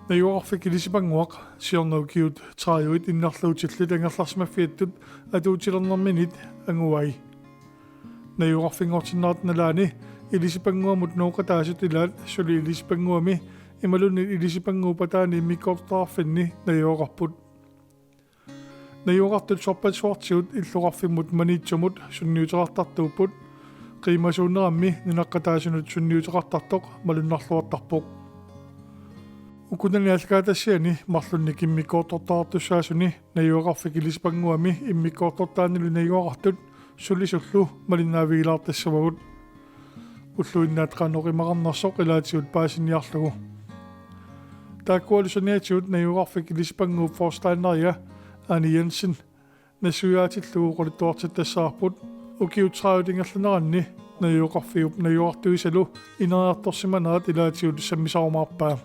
Nayuarfik ilisipanguaq siornuukiut traayuit innarluutillit angerlarsmaffiattut atuutilernerminit anguai. Nayuarfingortinnaart nalaani ilisipanguamut nuuqataasut ilaat suli ilisipanguami imalunni ilisipanguupataani mikkortaarfinni nayuaqarput. Nayuaqartut sorpatsuartigut illuqarfimmut maniitsumut sunniuteqartartuupput qiimasuunerammi ninaqqataasunut sunniuteqartartoq malunnarluartarpoq. Ukunani alkaatassiani marlunni kimmikkoortortaartussaasuni nayuaqarfik ilisipanguami immikkoortortaanilu nayuaqartut sulisullu malinaavigilaartassavagut ulluinnaat qanoqimaqarnersoq ilaatigut paasiniarlugu taakkualusaniatigut nayuaqarfik ilisipanguup forstaineria Anni Jensen nasuyaatilluu qolittuartittassаарput ukiutraayutingerluneranni nayuaqarfiup nayuartuisalu ineriartorsimanaat ilaatigut sammisarumaarpaa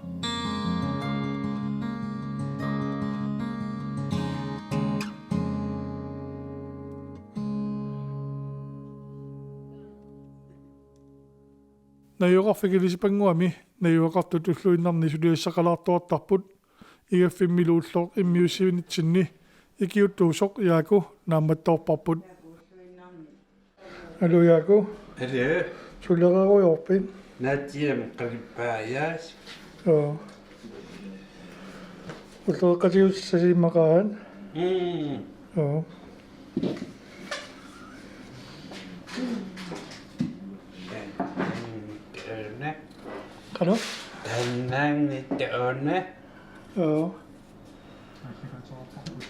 Nayuaqarfik ilisipanguami nayuaqartut ulluinnarni suliassaqalaartuartarput igaffimmiluulloq immiussivinitsinni ikiuttuusoq yaaku naammattoorparput Allo yaaku Allo suleqaruyorpin Naatiam qalippaayas ullueqqatiussasiimmaqaan Qanu Tannaangittauna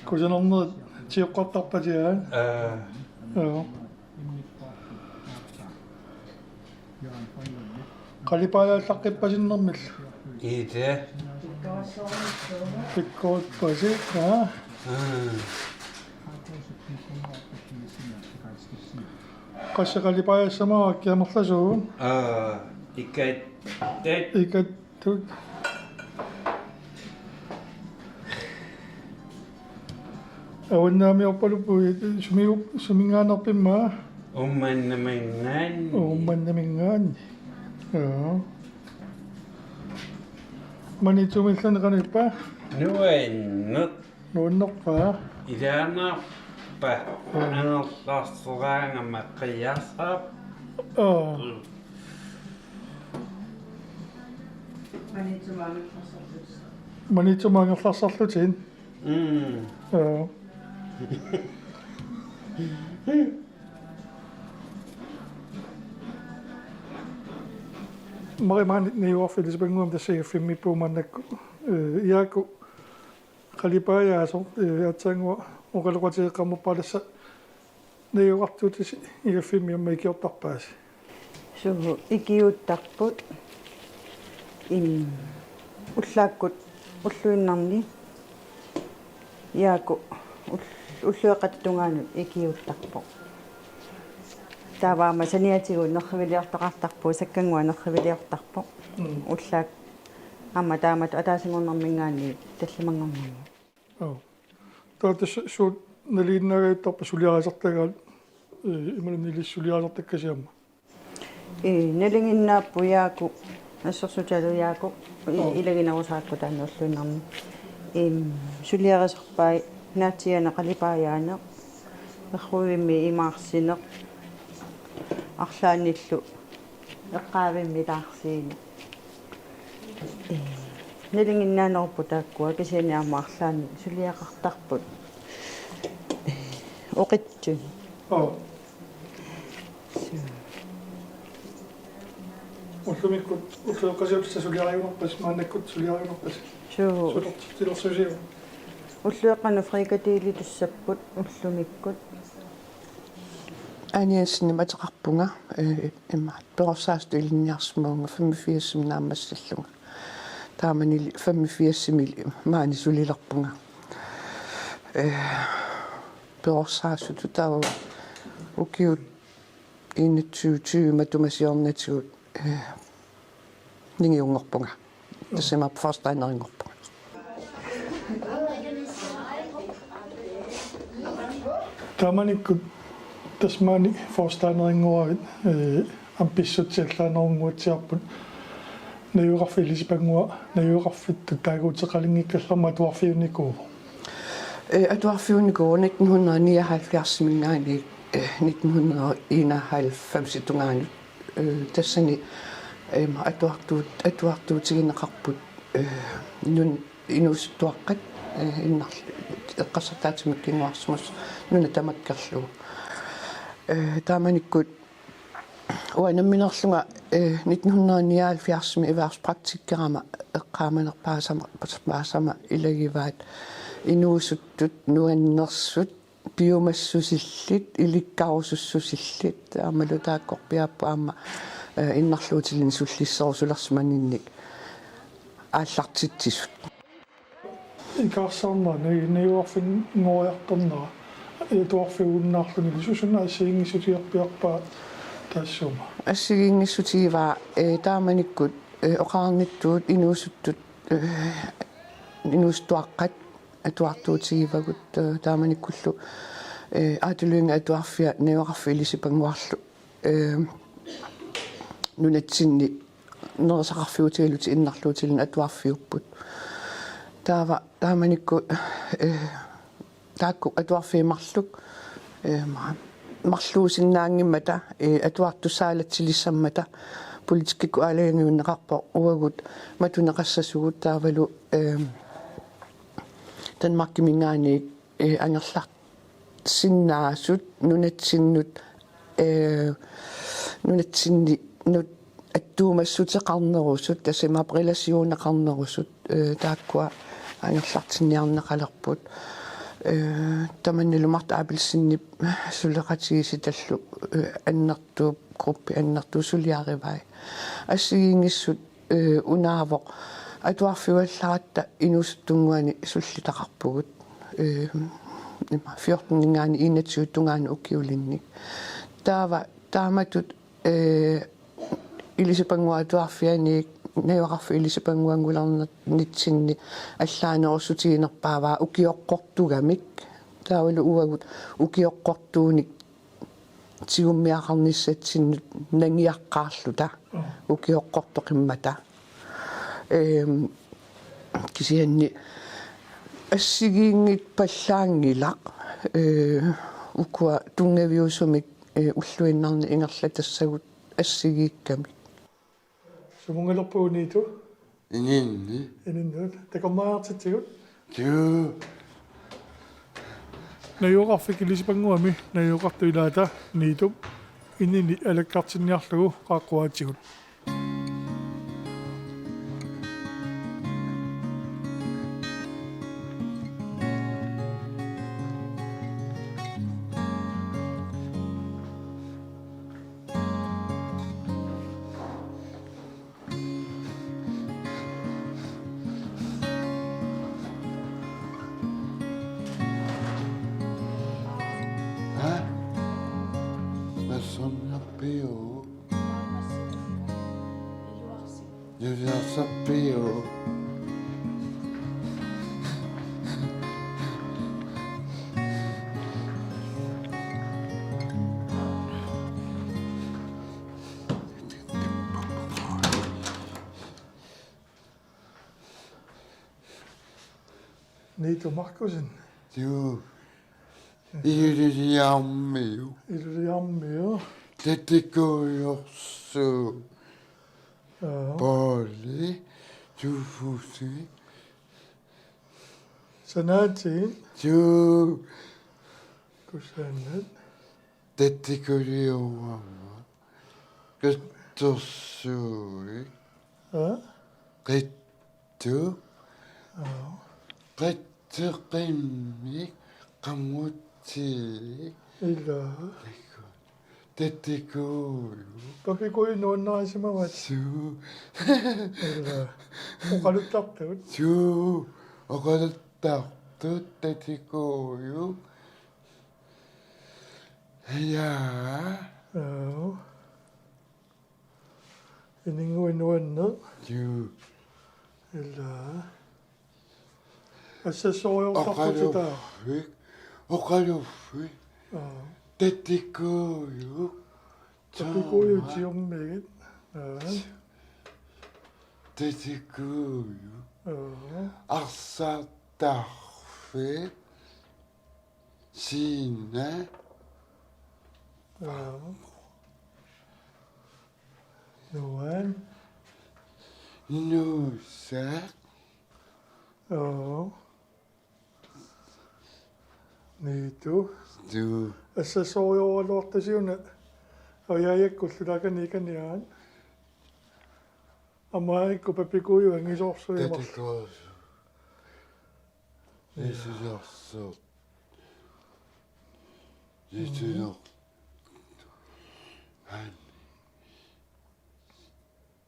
kusanernerit tiuqqartarpatiaan qalipaajaallaqqippasinnэрmillu Ida pikkuutpasi qassaqalipaajassamaak kiamerlasuun ikattut awannaamiorpalupuit sumingaanarpimmaa ummannamingaan manitumillani qanippa nuannerpaa ilaanarpa anerlarseraangama qiyarsaq manitumaangerlarsarlutin Marimaan nayuarfik ilisipanguam tassagaffimmipuumannakku iaaku qalipaajaasor aatsaangua oqaloqatigeqqarmupaalassa nayuaqartuutis igaffimmiamma ikiortarpaasi Suhu ikiuttarput ullaakkut ulluinnarni yaaku уллуэкъаттунгаанут икиутtarpoq тааваама саниатигу нерривилиортоқартарпу саккангуа нерривилиортарпоq уллаак аама таамат атаасингорнэрмингаани талламангорнэрму таата суут налииннагаиттарпа сулиарисартагаат ималунилиссулиарисартаккасиамма налингиннааппу яаку ассерсуталу яаку илагинерусаакку тааннерлуиннарми сулиарисарпай наатиана қалипаяане эрруимми имаарсинеқ арлааниллу эққаавимми таарсиини налингиннаанеруппу тааккуа кисианиарма арлаани сулиақартарпут оқитсун уллумиккут уллуэққасиутса сулиариунерпас мааннаккут сулиариунерпас сулертилерсусиу уллуэққану фрикатиилитуссаппут уллумиккут аниассни матеқарпунга иммаат перорсаасту илинниарсмаунга 85 наамассаллунга тааманили 85 маани сулилерпунга перорсаасуту таа укиут 21 матумасиорнатигут нингиунгорпунга тассама форстайнерингорпунга тааманиккут тасмаани форстайнерингуарит амписсутсиаллаанерунгуатсиарпут Najuraffilisipangua najuraffittut taaguuteqalingikkallerma tuarfiunikuu. Atuarfiunikuu 1979 mingaani 1991 tungaani tassani atuartuutigineqarput nun inusuttuaqqat eqqassartaatimikkinguarsumus nuna tamakkerlugu taamanikkut uanamminerlunga 1979 ivaarspraktиккерама эққааманерпаасама илагиваат инуусуттут нуаннерсут биомассусиллит иликкарусуссусиллит таамалу тааккорпиааппу аама иннарлуутилин суллиссерусулерсуманинник ааллартитсисут Икаарсарнаа найуарфин нориарторнаа туарфигуннаарлуни лисусуна ассигингисутиарпиарпаа тассума ассигингиссутигиваа тааманиккут оқарнитtuut инуусуттут инуустуаққат атуартуутигивагут тааманиккуллу аатулуинга атуарфиа наюақарфилисипангуарлу нунатсинни нерсақарфиутигалути иннарлуутилин атуарфиуппут тааманикку таакку атуарфиимарлук марлуусиннаангиммата атуартуссаалатсилиссаммата политиккику аалаянуиннеқарпо уагут матунеқассасугут таавалу танмаркимингаани ангерлар синнаасут нунатсиннут нунатсинни нут аттуумассутеқарнерусут тасима реласионеқарнерусут тааккуа ангерлартинниарнеқалерпут таманнилумарт аапилсиннип сулеқатигиситаллу аннертууп группи аннертуу сулиаривай ассигингиссут унаавоқ атуарфиуалларатта инусуттунгуани суллитақарпугут 14-нингаани 21-тунгаани уккиулинник тааматут илисипангуа атуарфианик наюақарфи илисипангуангуларнат нитсинни аллаанерусутигинерпааваа укиоққортугамик таавалу уагут укиоққортууник тигуммиақарниссатсиннут нангиаққаарлута укиоққортоқиммата кисианни ассигиингит паллаангилақ укуа тунгавиусумик уллуиннарни ингерлатассагут ассигиикками сумунгалерпууниту Ининни. ининнут такомаартитсигут Тю. najuraffikilисипангуами najуqartuилаата ниитуп иннини алаккартинниарлугу qaaqquaatигут Sonapio. Sapio. niitu Markusen Tju. Ililiammio. illiammio Tetekoyorsu. Polli. Tufusi. sanaatiin Tju. kusannat Tetekorioamma. Kettossuri. Qittu. Qitteqimmi qammutsi. illa Tetekoyu. papikui nuannaasimavat Su. illa uqaluttartut Su. Oqalattartut tetekoyu. Ja. ininguinuanne Ju. illa assasoriortarputitaa Oqaluffi. Tetekoyu. papikuiutiummigit Tetikuyu. Arsatarfe. Sina. Nuan. Nusa. Niitu. Du. Assasoriorluartasiuna ajajakkullutakaniikaniaan amaikku papikuyu angisorsuimor Tetikuyu. Nisuyorsu. Nisuyor.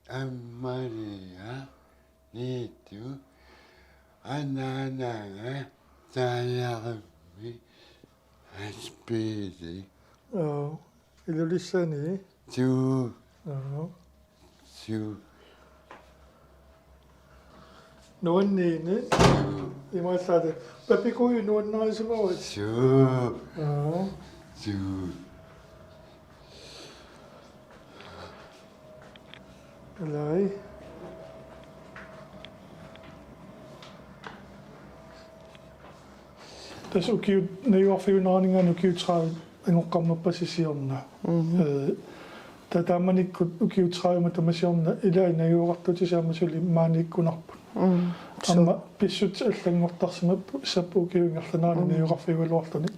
Amaria. Nitu. Ananaga. Tayarmi. Aspidi. ilulissani Tu. Tu. nuanniini imaallade papikuyu nuannarisumawat Tu. Tu. alai tas ukiut nayuarfiunaaningaan ukiutraa angorqarnerpasisiorna tatamanikku ukiutraama tamasiorna ilai nayuartutisiarmasuli maanikkunarput amma pissut allangortarsima sappu ukiungerlanaani nayuarfiualuartani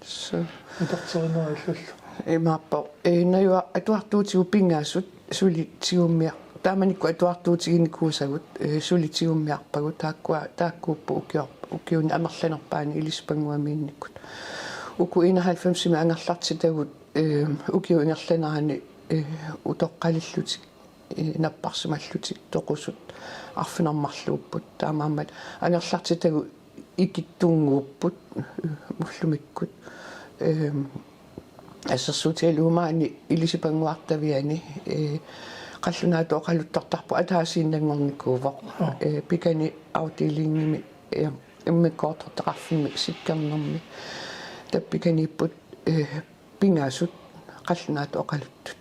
utarterineriallallu Imappo. Najua atuartuutigu pingaasut suli tiummia. Taamanikku atuartuutiginikuusagut suli tiummiarpagut taakkuuppu ukiuni amerlanerpaani ilispanguamiinnikkut. Uku 91 angerlartitagut ukiu ingerlaneraani utoqqalillutik napparsimallutik toqusut arfinermarluupput taamaammat angerlartitagu ikittunguupput mullumikkut ассерсуутиалуумаани илисипангуартавиани қаллунаату оқалуттартарпу атаасииннангорникуувоқ пикани аутилингими иммиккоортартеқарфимми сиккернерми таппиканиппут пингаасут қаллунаату оқалуттут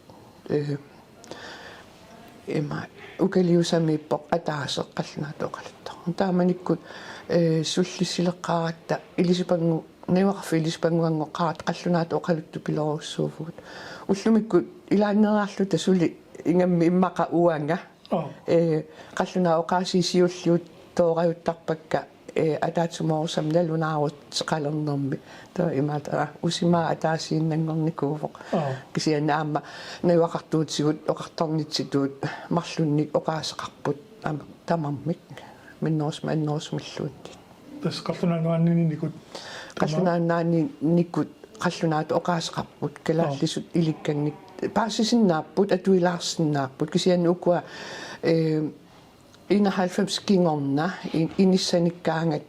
има укалиусамииппоқ атаасеқ қаллунаату оқалуттар тааманиккут суллиссилеққаратта илисипангу нewaqfilispanguangoqarat qallunaat oqaluttu pilorussuufugut ullumikku ilaannerarluta suli ingammi immaqa uanga qallunaa oqaasiisiulluut toorajuttarpakka ataatsumorsam nalunaaruut seqalernermi ta imata usimaa ataasiinnangornikuuvoq kisianaamma newaqartuutigut oqartornitsituut marlunnik oqaaseqarput tamarmik minnorsmalluutti tas qallunanuanninikut qallunaannaani nikkut qallunaat oqaasqarput kalaallisut ilikkannik paasisinnaapput atuilaarsinnaapput kisianni ukua 91 kingorna inissanikkaangat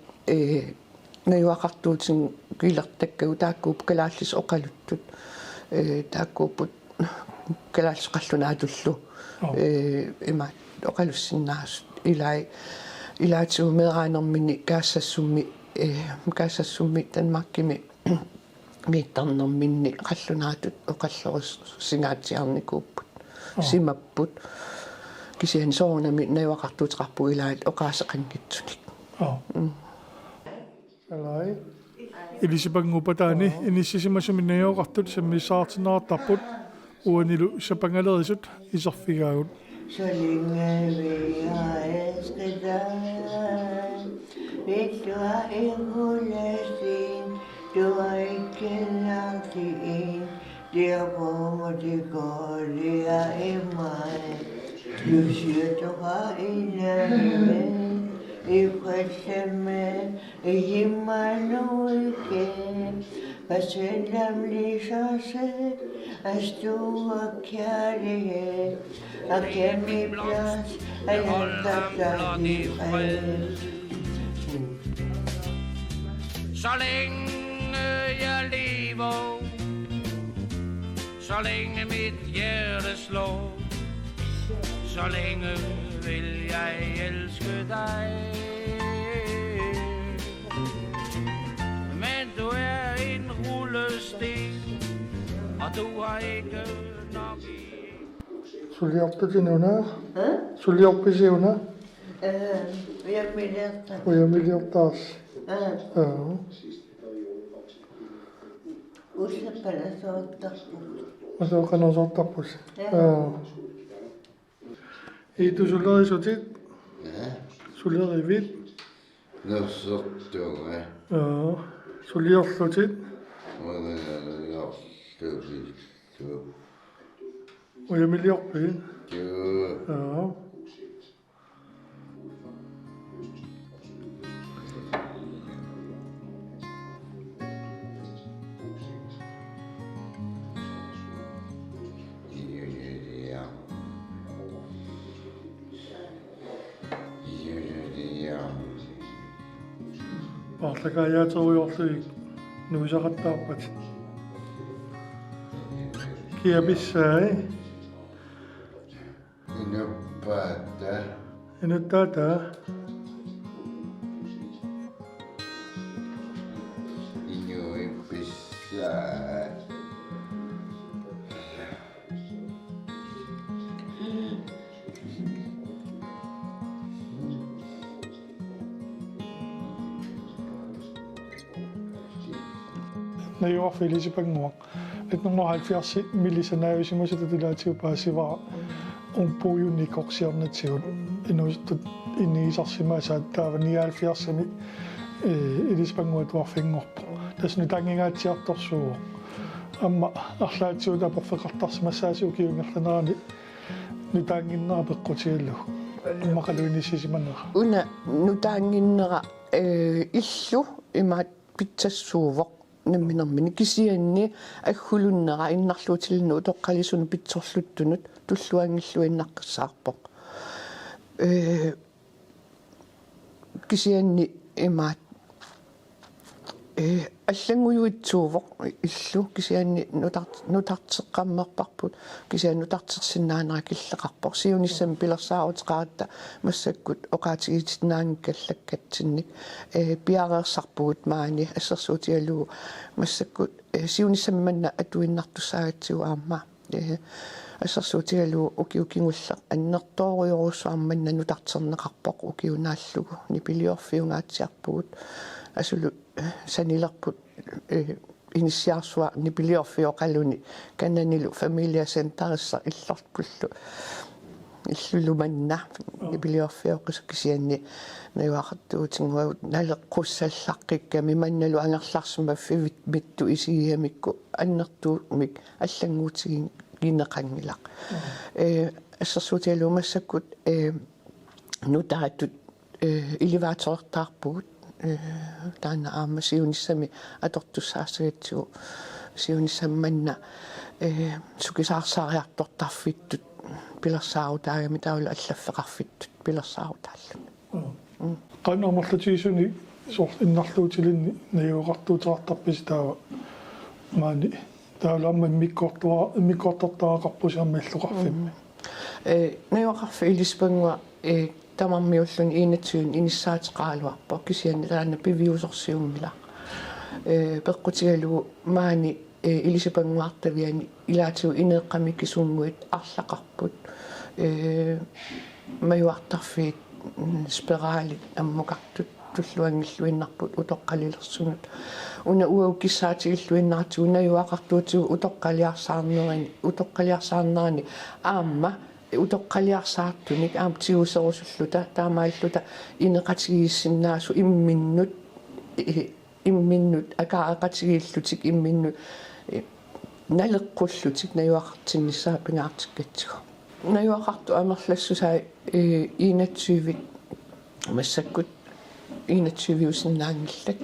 najuaqartuutin kiilertakkagu taakkuup kalaallis oqaluttut taakkuuput kalaallis qallunaatullu ima oqalussinnaasut ilaatigu meeraanermini kaasassummi tanmarkimi miittarnerminni qallunaatut oqallorus singaatiarnikuupput simapput kisian soornami najuaqartuutiqarpu ilaat oqaaseqanngitsunik alai ilisipangupataani inissisimasuminnajuoqartut sammisaartinnaartarput uanilu sapangaleriisut iserfigaagut Så længe vi har elsket dig, vil du have en hullesten, du har ikke lagt det ind, derfor må det gå, det er i mig. Du siger, du har en himmel, i fred med, i himmel nu igen. For selvom lyser selv af stor kærlighed, og gennem i plads, at henter dig i fred. Så længe jeg lever, så længe mit hjerte slår, så længe vil jeg elske dig. Men du er en rullesten, og du har ikke nok i. Sulliorpisiuna sulliorpisiuna Ujamirjata. Ujamiliortaas. Ussapala soottarpu. Masooqanersortarpus. Itu sulerissutit. Sulerivit. Nussertuga. Suliorlutit. Ujamiliorpi. Parlakaajaateruyorluik nuisaqattaarpat. Kiapissaai. Inuppaatta. Inuttaataa. Inuippissaa. Najuarfilisipagnuaq 1970 millisanaavisimusututilaatiupaasivara umpuujunnikorsiornatsigut inuuttut inniisarsimaasaat taava 79-mi ilisipagnuatuarfingorpo tasnu tangingaatsiartorsuugu amma арлаатсуу таперфеқартарсимассаасуу киунерланерани нутаангиннера пеққутигаллу иммақалуинисисиманера Una nutaanginnera illu imaat pitsassууvoq намминермини кисианни аггулуннера иннарлуутилинну утоққалисуну питсорлуттунут туллуангиллуиннаққиссаарпоқ кисианни имаат аллангуйуитсуувоқ иллу кисианни нутартеққаммерпарпут кисианни нутартерсиннаанера киллеқарпоқ сиуниссами пилерсаарутеқаратта массаккут оқаатигитиннаангкаллаккатсинник пиареерсарпугут маани ассерсуутигалуу массаккут сиуниссами манна атуиннартуссаагатсигу аама ассерсуутигалуу укиукингулла аннертоориоруссуарманна нутартернеқарпоқ укиунааллугу нипилиорфиунгаатсиарпугут асулу санилерпут иниссиарсуа нипилиорфиоқалуни кананилу фамилиасентарисса иллорпуллу иллулуманна нипилиорфиоқисуккисианни наюақартуутингуагут налеққуссаллаққикками манналу ангерларсимаффивит митту исигиамикку аннертуумик аллангуутигин гинеқангилақ ассерсуутиалуу массаккут нутааттут иливааторертаарпугут таана аама сиунissami атортуссаасагатсигу сиунissамманна сукисаарсаариартортарфиттут пилерсаарутаагами таула аллаффеқарфиттут пилерсаарутааллу qannermarlutiisuni sort innarluutilinni najuuqartuuteartarpisi taava maani taalamma mikkortartaaqarpusiammialluqarfimmi наjuaqarfi илиспангуа тамармиуллун иинатсуун иниссаатеқаалуарпо кисианни таана пивиусорсиунгила пеққутигалуу маани илисипангуартавиани илаатиу инеэққами кисунгуит арлақарпут маюартарфиит спираали аммукартут туллуангиллуиннарпут утоққалилерсунут уна уау киссаатигиллуиннаартигу наюақартуутигу утоққалиарсаарнерани аама утоққалиарсаартуник аам тиусерусуллута таамааллута инеқатигииссиннаасу имминнут акааақатигииллутик имминнут налеққуллутик наюақартиннссаа пингаартиккатсигу наюақарту амерлассусаа иинатсуивит массаккут иинатсуивиусиннаангиллат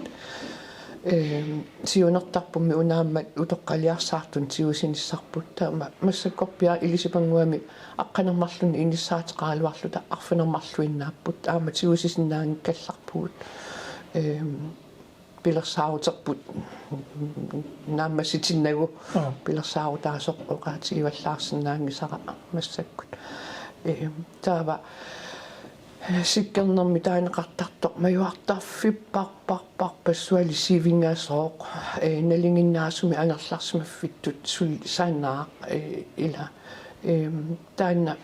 сиунертарпумми унааммат утоққалиарсаартун тиусиниссарпут таама массаккорпиа илисипангуами аққанермарлуни иниссаатеқаалуарлута арфинермарлуиннааппут аама тиусисиннаангкалларпугут пилерсаарутарпут нааммаситиннагу пилерсаарутаасоқ оқаатигиваллаарсинаангисара массаккут таава сиккернэрми таанеқартартоқ маюартарфиппарпарпарпассуали сивингаасооқ налингиннаасуми ангерларсимаффиттут саанаа ила таанна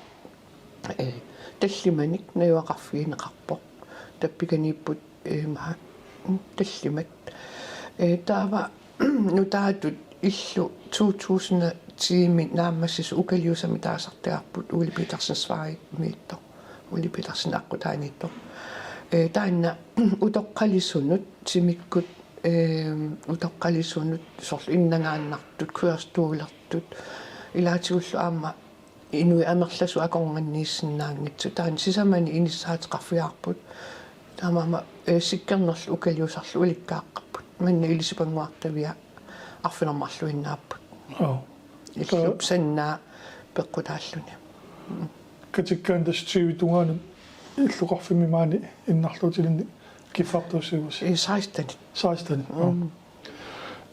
таллиманик наюақарфигинеқарпо таппиканииппут ма таллимат таава нутаатут иллу 2000 тими нааммассис укалиусами таасартиарпут Ули Петерсен сваи миитто Ули Петерсен аққутааниитто таанна утоққалисунут тимиккут утоққалисунут сорл иннагааннартут куерстуулертут илаатигуллу аама инуи амерласу акорнганнииссиннаангитсу таан сисамани иниссаатеқарфиаарпут таамаама сиккернерлу укалиусарлу уликкааққарпут манна илисипангуартавиа арфинермарлуиннааппут иллуп саннаа пеққутааллуни катиккаан тастиви тунгаанут иллуқарфими маани иннарлуутилинни киффартуссугус 16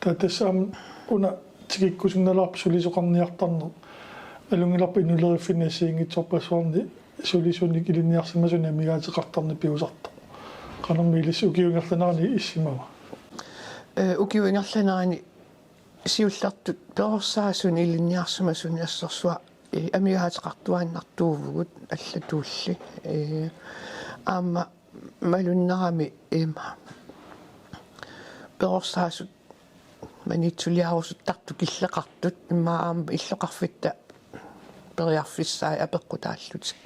татасам уна тикиккусунналаарп сулисоқарниартарнер алунгиларпа инулериффинасиингитсорпассуарни сулисуник илинниарсимасуна мигаатеқартарни пиусарта канаммилис укиунгерланарани иссимава укиунгерланарани сиуллартут тоорсаасуни илинниарсимасуни ассерсуа амигаатеқартуааннартуувгут аллатуулли аама малуннарами тоорсаасут манитсулиарусуттарту киллеқартут иммаама иллоқарфитта периарфиссаа апеққутааллутик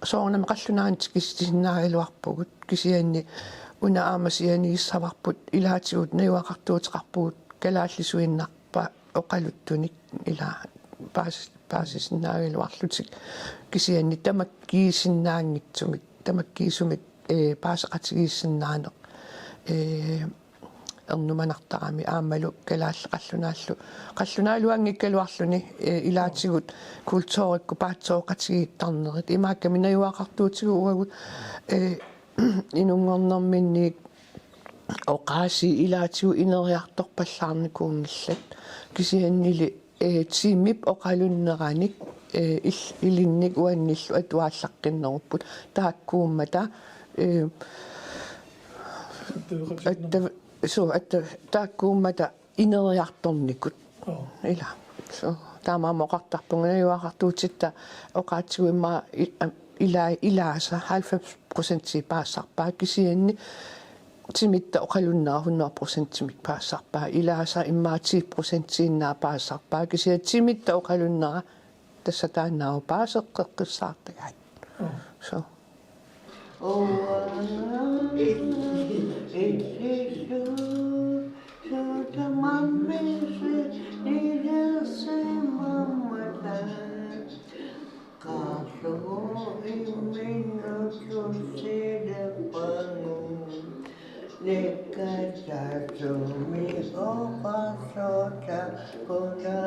соорнам қаллунаантик кисиннаагалуарпугут кисианни уна аамасианииссаварпут илаатигут наюақартуутеқарпугут калааллисуиннарпа оқалуттуник ила паасиснаагалуарлутик кисианни тамаккиисиннаангитсумик тамаккиисумик паасеқатигииссиннаанеқ эрнуманартарами аамалу қаллунаалуангиккалуарлуни илаатигут культуурикку паатсооқатигииттарнерит имаакками наюақартуутигу уагут инунгорнэрминниик оqaasi илаатигу инериарторпаллаарникуунгиллат кисианнили тимип оқалуннераник илинник уанниллу атуааллаққиннеруппут тааккууммата тааккууммата инериарторникут ила таамаама оқартарпунгаюақартуутитта оқаатсигуимма илааса 90% паассарпаа кисианни тимитта оқалуннера 100% тимик паассарпаа илааса иммаа 10% паассарпаа кисиа тимитта оқалуннера тассатаанаау паасеққеққиссаартагаат со Lekka mi oqasota kona